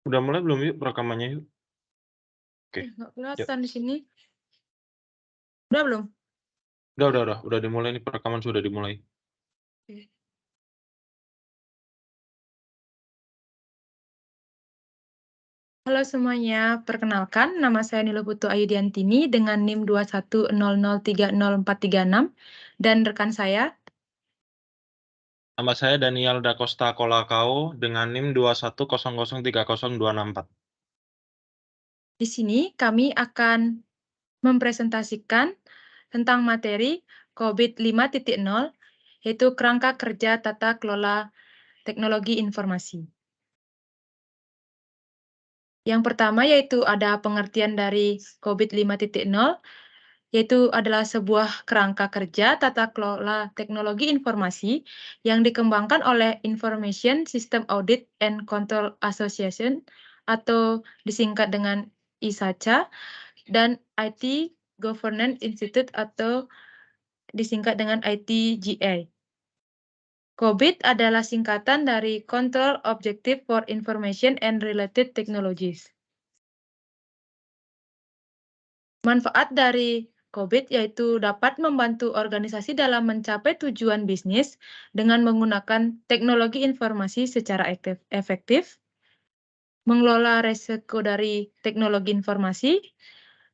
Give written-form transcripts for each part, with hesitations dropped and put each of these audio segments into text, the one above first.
Udah mulai belum yuk rekamannya yuk? Oke, Nggak yuk. kelihatan di sini. Udah belum? Udah dimulai nih, perekaman sudah dimulai. Oke. Halo semuanya, perkenalkan nama saya Nilo Putu Ayudiantini dengan NIM 2100304336 dan rekan saya. Nama saya Daniel Da Costa Colacao dengan NIM 2100302664. Di sini kami akan mempresentasikan tentang materi COVID 5.0, yaitu kerangka kerja tata kelola teknologi informasi. Yang pertama yaitu ada pengertian dari COVID 5.0, yaitu adalah sebuah kerangka kerja tata kelola teknologi informasi yang dikembangkan oleh Information System Audit and Control Association atau disingkat dengan ISACA dan IT Governance Institute atau disingkat dengan ITGA. COBIT adalah singkatan dari Control Objective for Information and Related Technologies. Manfaat dari COBIT yaitu dapat membantu organisasi dalam mencapai tujuan bisnis dengan menggunakan teknologi informasi secara efektif, mengelola risiko dari teknologi informasi,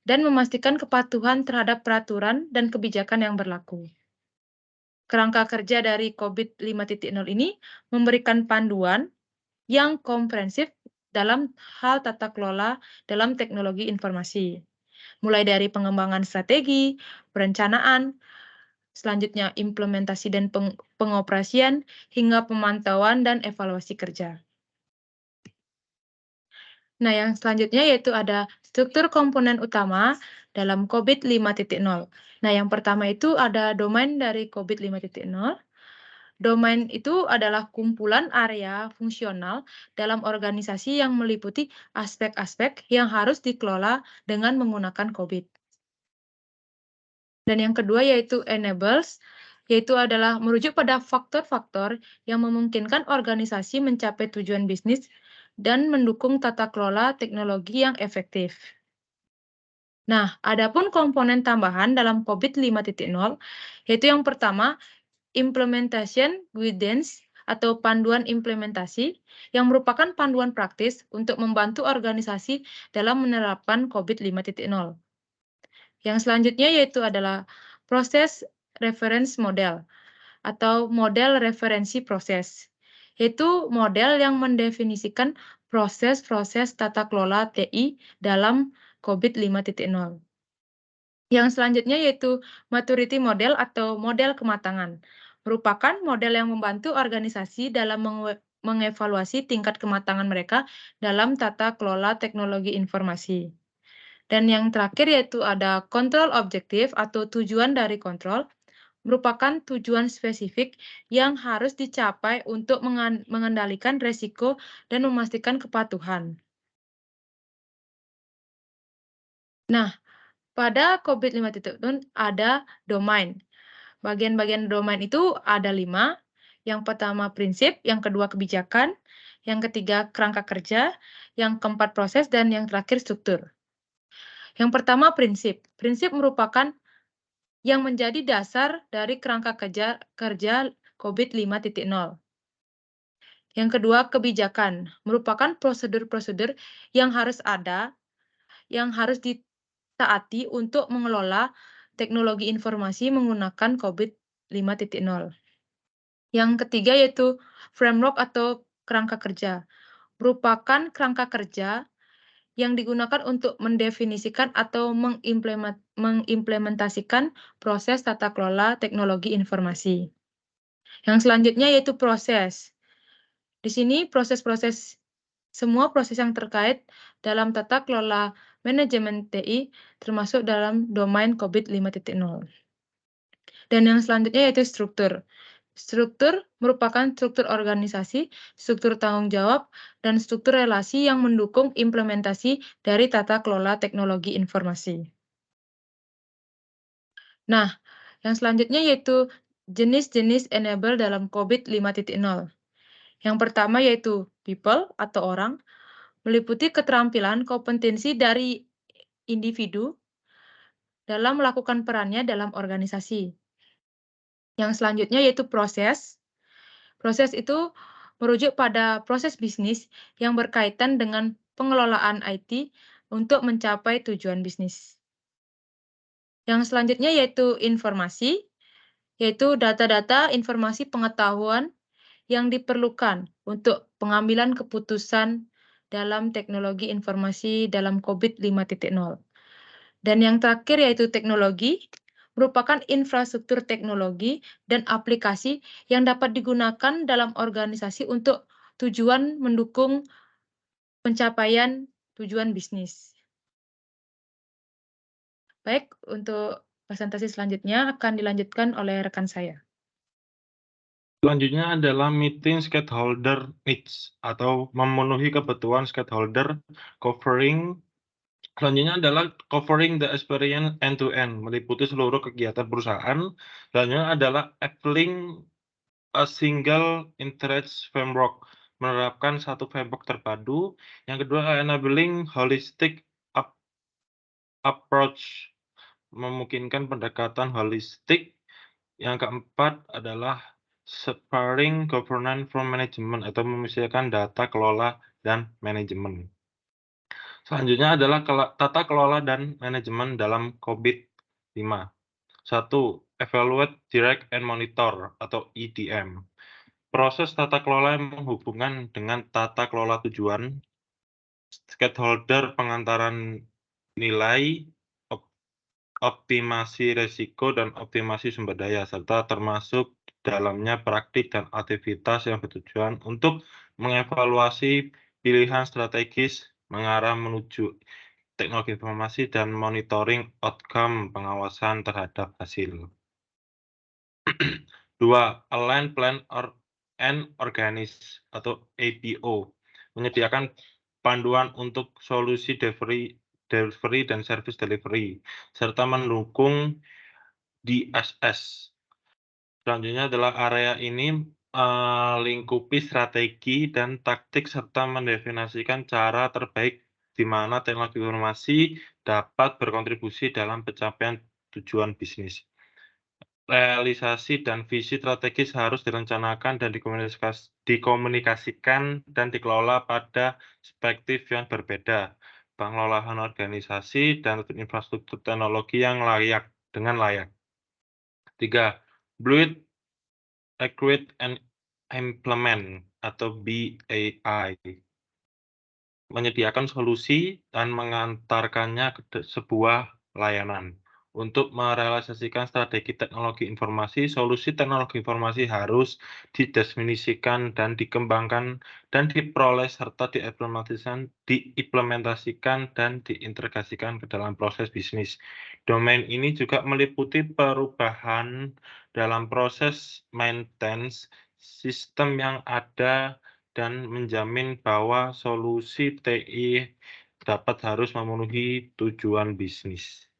dan memastikan kepatuhan terhadap peraturan dan kebijakan yang berlaku. Kerangka kerja dari COBIT 5.0 ini memberikan panduan yang komprehensif dalam hal tata kelola dalam teknologi informasi, mulai dari pengembangan strategi, perencanaan, selanjutnya implementasi dan pengoperasian, hingga pemantauan dan evaluasi kerja. Nah, yang selanjutnya yaitu ada struktur komponen utama dalam COBIT 5.0. Nah, yang pertama itu ada domain dari COBIT 5.0. Domain itu adalah kumpulan area fungsional dalam organisasi yang meliputi aspek-aspek yang harus dikelola dengan menggunakan COBIT. Dan yang kedua yaitu enables, yaitu adalah merujuk pada faktor-faktor yang memungkinkan organisasi mencapai tujuan bisnis dan mendukung tata kelola teknologi yang efektif. Nah, adapun komponen tambahan dalam COBIT 5.0, yaitu yang pertama, Implementation Guidance atau panduan implementasi yang merupakan panduan praktis untuk membantu organisasi dalam menerapkan COBIT 5.0. Yang selanjutnya yaitu adalah proses reference model atau model referensi proses, yaitu model yang mendefinisikan proses-proses tata kelola TI dalam COBIT 5.0. Yang selanjutnya yaitu maturity model atau model kematangan, merupakan model yang membantu organisasi dalam mengevaluasi tingkat kematangan mereka dalam tata kelola teknologi informasi. Dan yang terakhir yaitu ada kontrol objektif atau tujuan dari kontrol, merupakan tujuan spesifik yang harus dicapai untuk mengendalikan resiko dan memastikan kepatuhan. Nah, pada COVID 5.0 ada domain. Bagian-bagian domain itu ada 5. Yang pertama prinsip, yang kedua kebijakan, yang ketiga kerangka kerja, yang keempat proses, dan yang terakhir struktur. Yang pertama prinsip. Prinsip merupakan yang menjadi dasar dari kerangka kerja COVID 5.0. Yang kedua kebijakan, merupakan prosedur-prosedur yang harus ada, yang harus ditaati untuk mengelola teknologi informasi menggunakan COVID 5.0. Yang ketiga yaitu framework atau kerangka kerja, merupakan kerangka kerja yang digunakan untuk mendefinisikan atau mengimplementasikan proses tata kelola teknologi informasi. Yang selanjutnya yaitu proses. Di sini semua proses yang terkait dalam tata kelola manajemen TI termasuk dalam domain COVID 5.0. Dan yang selanjutnya yaitu struktur. Struktur merupakan struktur organisasi, struktur tanggung jawab, dan struktur relasi yang mendukung implementasi dari tata kelola teknologi informasi. Nah, yang selanjutnya yaitu jenis-jenis enable dalam COVID 5.0. Yang pertama yaitu people atau orang, meliputi keterampilan kompetensi dari individu dalam melakukan perannya dalam organisasi. Yang selanjutnya yaitu proses. Proses itu merujuk pada proses bisnis yang berkaitan dengan pengelolaan IT untuk mencapai tujuan bisnis. Yang selanjutnya yaitu informasi, yaitu data-data informasi pengetahuan yang diperlukan untuk pengambilan keputusan dalam teknologi informasi dalam COVID 5.0. Dan yang terakhir yaitu teknologi, merupakan infrastruktur teknologi dan aplikasi yang dapat digunakan dalam organisasi untuk tujuan mendukung pencapaian tujuan bisnis. Baik, untuk presentasi selanjutnya akan dilanjutkan oleh rekan saya. Selanjutnya adalah meeting stakeholder needs atau memenuhi kebutuhan stakeholder covering. Selanjutnya adalah covering the experience end to end, meliputi seluruh kegiatan perusahaan. Selanjutnya adalah applying a single interest framework, menerapkan satu framework terpadu. Yang kedua, enabling holistic approach, memungkinkan pendekatan holistik. Yang keempat adalah separing governance from management atau memisahkan data kelola dan manajemen. Selanjutnya adalah tata kelola dan manajemen dalam COVID-5. 1. Evaluate, direct, and monitor atau EDM. Proses tata kelola yang menghubungkan dengan tata kelola tujuan, stakeholder pengantaran nilai, optimasi risiko, dan optimasi sumber daya, serta termasuk dalamnya praktik dan aktivitas yang bertujuan untuk mengevaluasi pilihan strategis mengarah menuju teknologi informasi dan monitoring outcome pengawasan terhadap hasil. 2. Align Plan and Organize atau APO, menyediakan panduan untuk solusi delivery dan service delivery, serta mendukung DSS. Selanjutnya adalah area ini lingkupi strategi dan taktik serta mendefinisikan cara terbaik di mana teknologi informasi dapat berkontribusi dalam pencapaian tujuan bisnis. Realisasi dan visi strategis harus direncanakan dan dikomunikasikan dan dikelola pada perspektif yang berbeda, pengelolaan organisasi dan infrastruktur teknologi yang dengan layak. 3. Build, Recruit, and Implement atau BAI, menyediakan solusi dan mengantarkannya ke sebuah layanan. Untuk merealisasikan strategi teknologi informasi, solusi teknologi informasi harus didefinisikan dan dikembangkan dan diperoleh serta diimplementasikan dan diintegrasikan ke dalam proses bisnis. Domain ini juga meliputi perubahan dalam proses maintenance sistem yang ada dan menjamin bahwa solusi TI dapat harus memenuhi tujuan bisnis.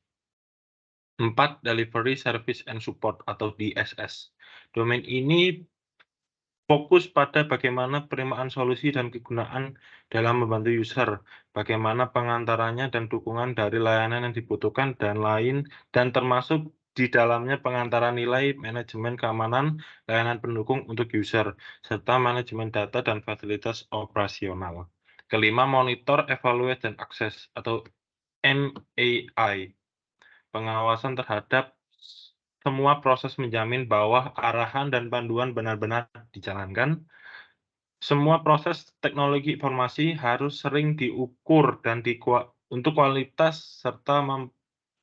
4. Delivery, Service, and Support atau DSS. Domain ini fokus pada bagaimana penerimaan solusi dan kegunaan dalam membantu user, bagaimana pengantarannya dan dukungan dari layanan yang dibutuhkan dan termasuk di dalamnya pengantaran nilai, manajemen keamanan, layanan pendukung untuk user, serta manajemen data dan fasilitas operasional. Kelima, monitor, evaluate, dan akses atau MAI. Pengawasan terhadap semua proses menjamin bahwa arahan dan panduan benar-benar dijalankan. Semua proses teknologi informasi harus sering diukur dan untuk kualitas serta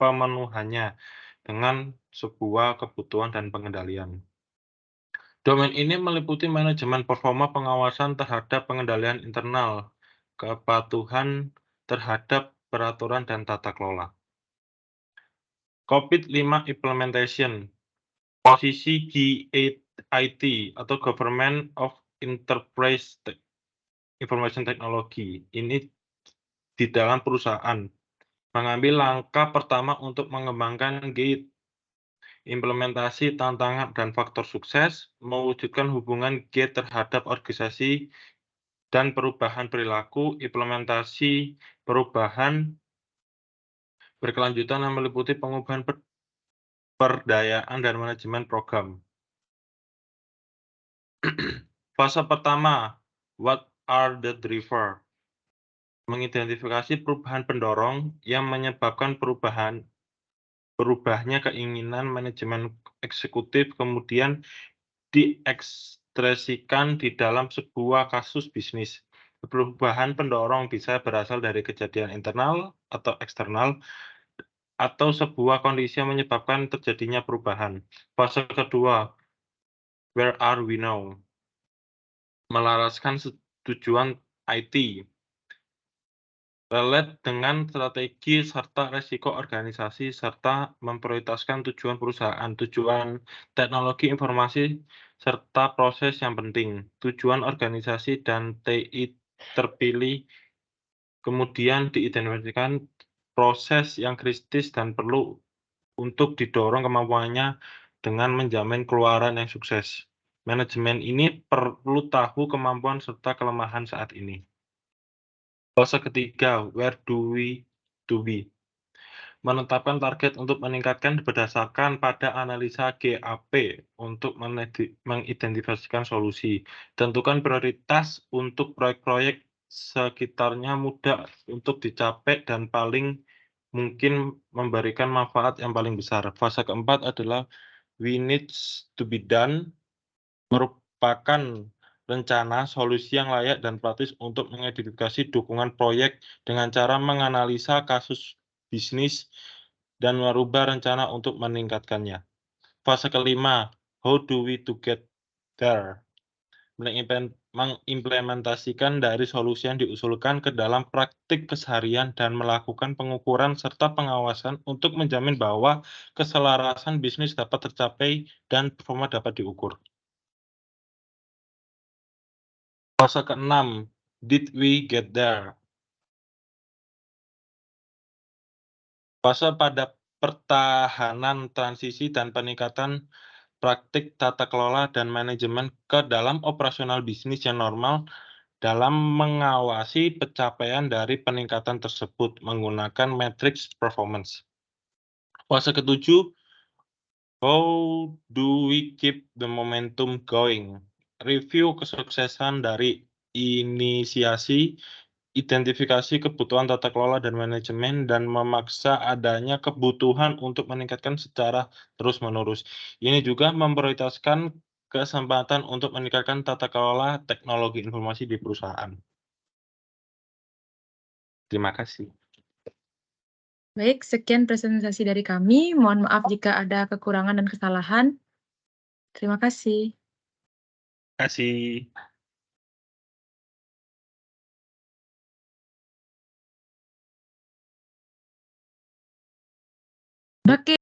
pemenuhannya dengan sebuah kebutuhan dan pengendalian. Domain ini meliputi manajemen performa, pengawasan terhadap pengendalian internal, kepatuhan terhadap peraturan dan tata kelola. COVID-5 Implementation, posisi GAIT atau Government of Enterprise Information Technology, ini di dalam perusahaan, mengambil langkah pertama untuk mengembangkan GAIT, implementasi tantangan dan faktor sukses, mewujudkan hubungan GAIT terhadap organisasi dan perubahan perilaku, implementasi perubahan berkelanjutan yang meliputi pengubahan perdayaan dan manajemen program. Fase pertama, what are the driver? Mengidentifikasi perubahan pendorong yang menyebabkan berubahnya keinginan manajemen eksekutif, kemudian diekspresikan di dalam sebuah kasus bisnis. Perubahan pendorong bisa berasal dari kejadian internal atau eksternal, atau sebuah kondisi yang menyebabkan terjadinya perubahan. Fase kedua, where are we now? Melaraskan tujuan IT, relate dengan strategi serta resiko organisasi, serta memprioritaskan tujuan perusahaan, tujuan teknologi informasi, serta proses yang penting, tujuan organisasi dan TI terpilih, kemudian diidentifikasikan proses yang kritis dan perlu untuk didorong kemampuannya dengan menjamin keluaran yang sukses. Manajemen ini perlu tahu kemampuan serta kelemahan saat ini. Fase ketiga, where do we to be? Menetapkan target untuk meningkatkan berdasarkan pada analisa GAP untuk mengidentifikasikan solusi. Tentukan prioritas untuk proyek-proyek sekitarnya mudah untuk dicapai dan paling mungkin memberikan manfaat yang paling besar. Fase keempat adalah we needs to be done, merupakan rencana solusi yang layak dan praktis untuk mengidentifikasi dukungan proyek dengan cara menganalisa kasus bisnis dan merubah rencana untuk meningkatkannya. Fase kelima, how do we to get there? Mengimplementasikan dari solusi yang diusulkan ke dalam praktik keseharian dan melakukan pengukuran serta pengawasan untuk menjamin bahwa keselarasan bisnis dapat tercapai dan performa dapat diukur. Fase keenam, did we get there? Fase pada pertahanan transisi dan peningkatan praktik tata kelola dan manajemen ke dalam operasional bisnis yang normal dalam mengawasi pencapaian dari peningkatan tersebut menggunakan matriks performance. Fase ketujuh, how do we keep the momentum going? Review kesuksesan dari inisiasi, identifikasi kebutuhan tata kelola dan manajemen, dan memaksa adanya kebutuhan untuk meningkatkan secara terus-menerus. Ini juga memprioritaskan kesempatan untuk meningkatkan tata kelola teknologi informasi di perusahaan. Terima kasih. Baik, sekian presentasi dari kami. Mohon maaf jika ada kekurangan dan kesalahan. Terima kasih. Terima kasih. Oke.